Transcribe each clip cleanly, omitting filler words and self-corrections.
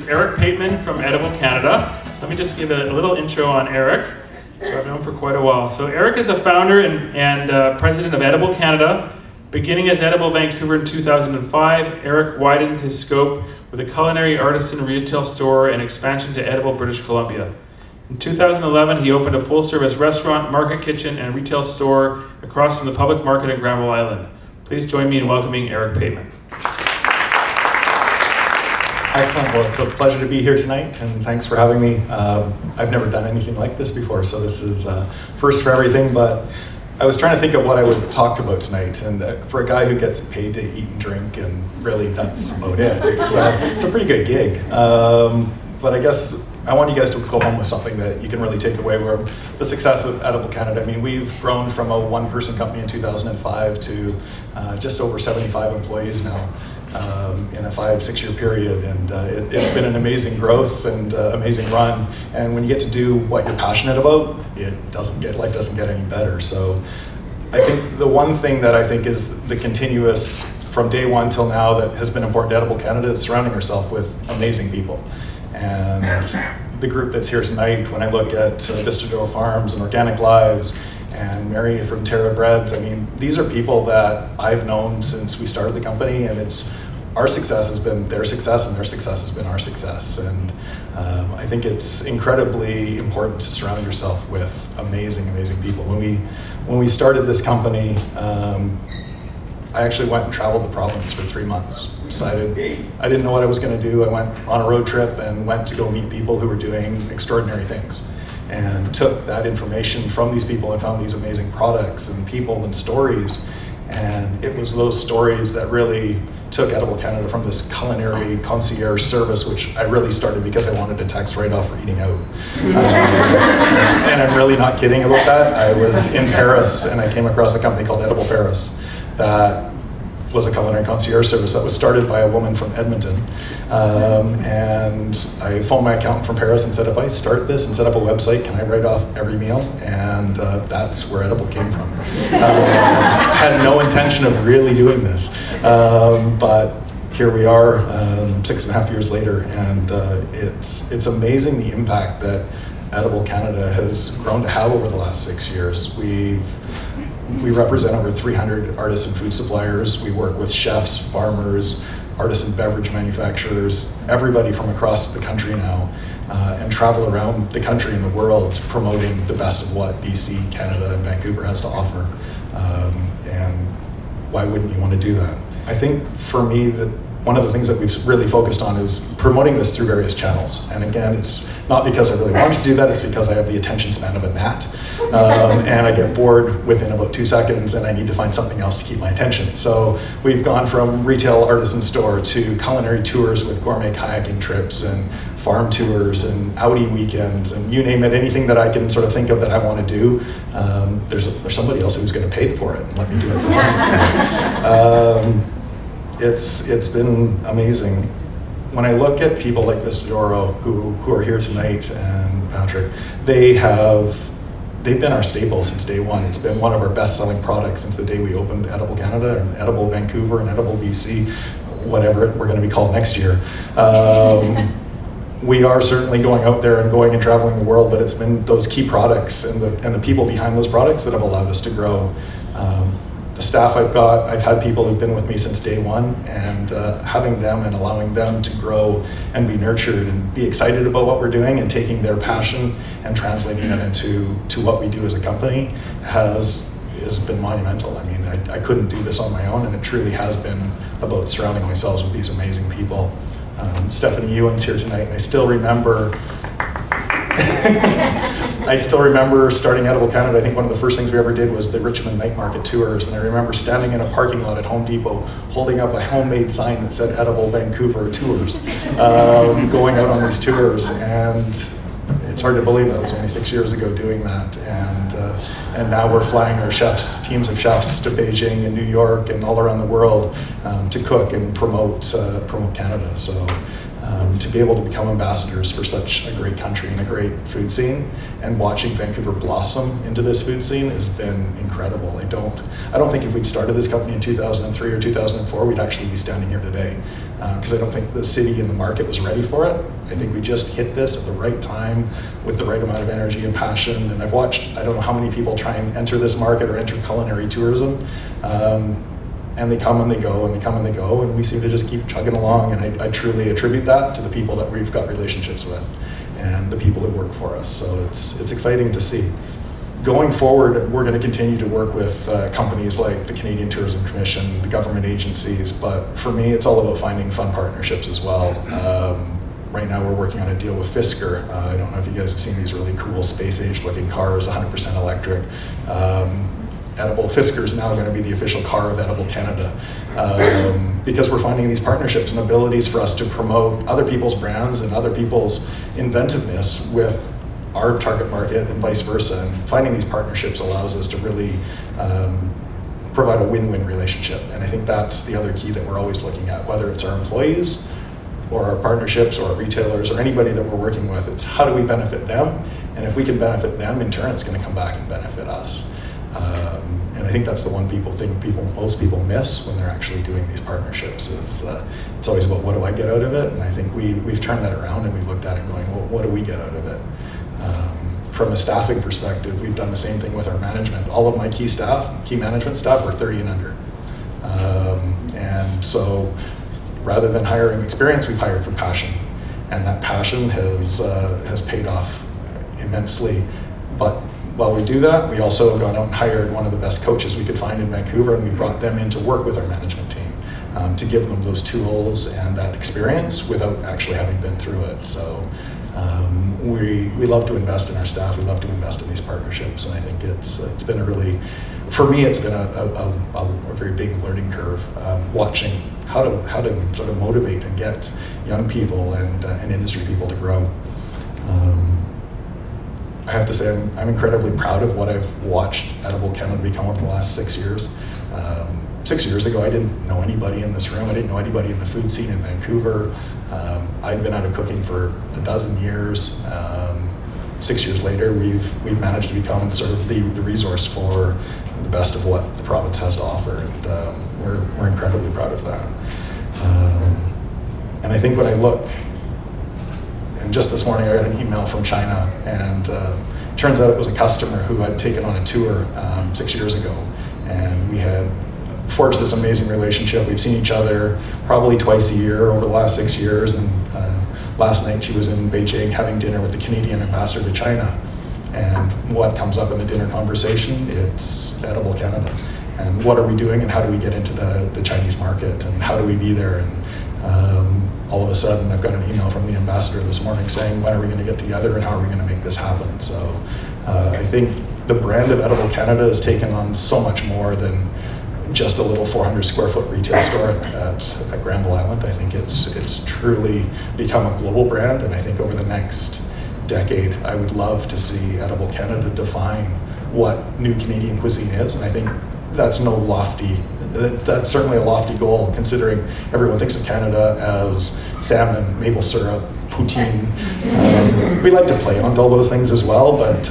Eric Pateman from Edible Canada. So let me just give a little intro on Eric, who I've known for quite a while. So Eric is the founder and president of Edible Canada. Beginning as Edible Vancouver in 2005, Eric widened his scope with a culinary artisan retail store and expansion to Edible, British Columbia. In 2011, he opened a full-service restaurant, market kitchen, and retail store across from the public market in Granville Island. Please join me in welcoming Eric Pateman. Excellent. Well, it's a pleasure to be here tonight, and thanks for having me. I've never done anything like this before, so this is first for everything, but I was trying to think of what I would talk about tonight, and for a guy who gets paid to eat and drink, and really that's about it, it's a pretty good gig. But I guess I want you guys to go home with something that you can really take away, where the success of Edible Canada. I mean, we've grown from a one-person company in 2005 to just over 75 employees now in a 5-6 year period, and it's been an amazing growth and amazing run. And when you get to do what you're passionate about, life doesn't get any better. So I think the one thing that I think is the continuous from day one till now that has been important to Edible Canada is surrounding yourself with amazing people. And the group that's here tonight, when I look at Vistador Farms and Organic Lives and Mary from Terra Breads, I mean, these are people that I've known since we started the company, and our success has been their success, and their success has been our success. And I think it's incredibly important to surround yourself with amazing, amazing people. When we started this company, I actually went and traveled the province for 3 months. Decided I didn't know what I was going to do. I went on a road trip and went to go meet people who were doing extraordinary things, and took that information from these people and found these amazing products and people and stories. And it was those stories that really took Edible Canada from this culinary concierge service, which I really started because I wanted a tax write-off for eating out. And I'm really not kidding about that. I was in Paris and I came across a company called Edible Paris that was a culinary concierge service that was started by a woman from Edmonton. And I phoned my accountant from Paris and said, if I start this and set up a website, can I write off every meal? And that's where Edible came from. Had no intention of really doing this, but here we are 6.5 years later, and it's amazing the impact that Edible Canada has grown to have over the last 6 years. We represent over 300 artisan food suppliers. We work with chefs, farmers, artisan beverage manufacturers, everybody from across the country now, and travel around the country and the world promoting the best of what BC, Canada, and Vancouver has to offer. And why wouldn't you want to do that? I think for me, that one of the things that we've really focused on is promoting this through various channels. And again, it's not because I really wanted to do that, it's because I have the attention span of a gnat. And I get bored within about 2 seconds, and I need to find something else to keep my attention. So we've gone from retail artisan store to culinary tours with gourmet kayaking trips and farm tours and outie weekends, and you name it, anything that I can sort of think of that I want to do, there's somebody else who's going to pay for it and let me do it for free. It's been amazing. When I look at people like Vistadoro who are here tonight, and Patrick, they've been our staple since day one. It's been one of our best-selling products since the day we opened Edible Canada and Edible Vancouver and Edible BC, whatever we're going to be called next year. We are certainly going out there and going and traveling the world, but it's been those key products and the people behind those products that have allowed us to grow. The staff I've had people who've been with me since day one, and having them and allowing them to grow and be nurtured and be excited about what we're doing and taking their passion and translating it into what we do as a company has been monumental. I mean, I couldn't do this on my own, and it truly has been about surrounding myself with these amazing people. Stephanie Ewan's here tonight, and I still remember starting Edible Canada. I think one of the first things we ever did was the Richmond night market tours, and I remember standing in a parking lot at Home Depot holding up a homemade sign that said Edible Vancouver Tours, going out on these tours, and it's hard to believe that was only 6 years ago doing that, and now we're flying our teams of chefs to Beijing and New York and all around the world to cook and promote Canada. So to be able to become ambassadors for such a great country and a great food scene, and watching Vancouver blossom into this food scene has been incredible. I don't think if we'd started this company in 2003 or 2004, we'd actually be standing here today. because I don't think the city and the market was ready for it. I think we just hit this at the right time with the right amount of energy and passion. And I've watched, I don't know how many people try and enter this market or enter culinary tourism. And they come and they go and they come and they go, and we seem to just keep chugging along. And I truly attribute that to the people that we've got relationships with and the people that work for us. So it's exciting to see. Going forward, we're going to continue to work with companies like the Canadian Tourism Commission, the government agencies, but for me, it's all about finding fun partnerships as well. Right now, we're working on a deal with Fisker. I don't know if you guys have seen these really cool space-age looking cars, 100% electric. Edible Fisker is now going to be the official car of Edible Canada, because we're finding these partnerships and abilities for us to promote other people's brands and other people's inventiveness with our target market and vice versa. And finding these partnerships allows us to really provide a win-win relationship. And I think that's the other key that we're always looking at, whether it's our employees or our partnerships or our retailers or anybody that we're working with. It's how do we benefit them? And if we can benefit them, in turn, it's going to come back and benefit us. And I think that's the one most people miss when they're actually doing these partnerships is it's always about what do I get out of it? And I think we've turned that around and we've looked at it going, well, what do we get out of it? From a staffing perspective, we've done the same thing with our management. All of my key management staff are 30 and under. And so rather than hiring experience, we've hired for passion. And that passion has paid off immensely. But while we do that, we also have gone out and hired one of the best coaches we could find in Vancouver, and we brought them in to work with our management team to give them those tools and that experience without actually having been through it. So we love to invest in our staff. We love to invest in these partnerships, and I think it's been a really, for me, it's been a very big learning curve, watching how to sort of motivate and get young people and industry people to grow. I have to say I'm incredibly proud of what I've watched Edible Canada become over the last 6 years. 6 years ago, I didn't know anybody in this room. I didn't know anybody in the food scene in Vancouver. I'd been out of cooking for a dozen years. 6 years later, we've managed to become sort of the resource for the best of what the province has to offer, and we're incredibly proud of that. And I think when I look, and just this morning I got an email from China, and turns out it was a customer who I'd taken on a tour 6 years ago, and we had forged this amazing relationship. We've seen each other probably twice a year over the last 6 years, and last night she was in Beijing having dinner with the Canadian ambassador to China. And what comes up in the dinner conversation? It's Edible Canada. And what are we doing, and how do we get into the Chinese market, and how do we be there? And all of a sudden I've got an email from the ambassador this morning saying, when are we going to get together and how are we going to make this happen? So I think the brand of Edible Canada has taken on so much more than just a little 400 square foot retail store at Granville Island. I think it's truly become a global brand, and I think over the next decade, I would love to see Edible Canada define what new Canadian cuisine is, and I think that's that's certainly a lofty goal, considering everyone thinks of Canada as salmon, maple syrup, poutine. We like to play on all those things as well, but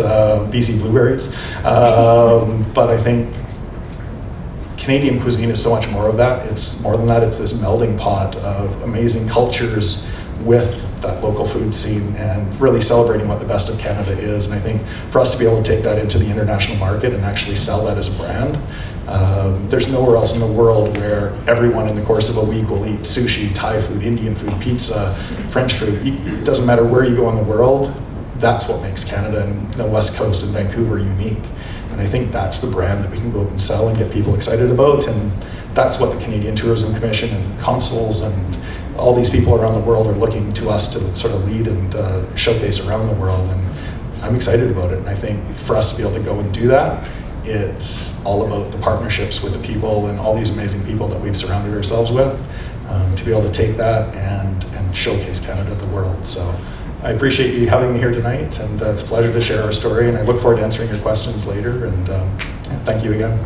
BC blueberries. But I think Canadian cuisine is so much more of that. It's more than that. It's this melding pot of amazing cultures with that local food scene and really celebrating what the best of Canada is. And I think for us to be able to take that into the international market and actually sell that as a brand, there's nowhere else in the world where everyone in the course of a week will eat sushi, Thai food, Indian food, pizza, French food. It doesn't matter where you go in the world, that's what makes Canada and the West Coast and Vancouver unique. And I think that's the brand that we can go out and sell and get people excited about. And that's what the Canadian Tourism Commission and consuls and all these people around the world are looking to us to sort of lead and showcase around the world. And I'm excited about it. And I think for us to be able to go and do that, it's all about the partnerships with the people and all these amazing people that we've surrounded ourselves with, to be able to take that and showcase Canada to the world. So I appreciate you having me here tonight, and it's a pleasure to share our story, and I look forward to answering your questions later, and thank you again.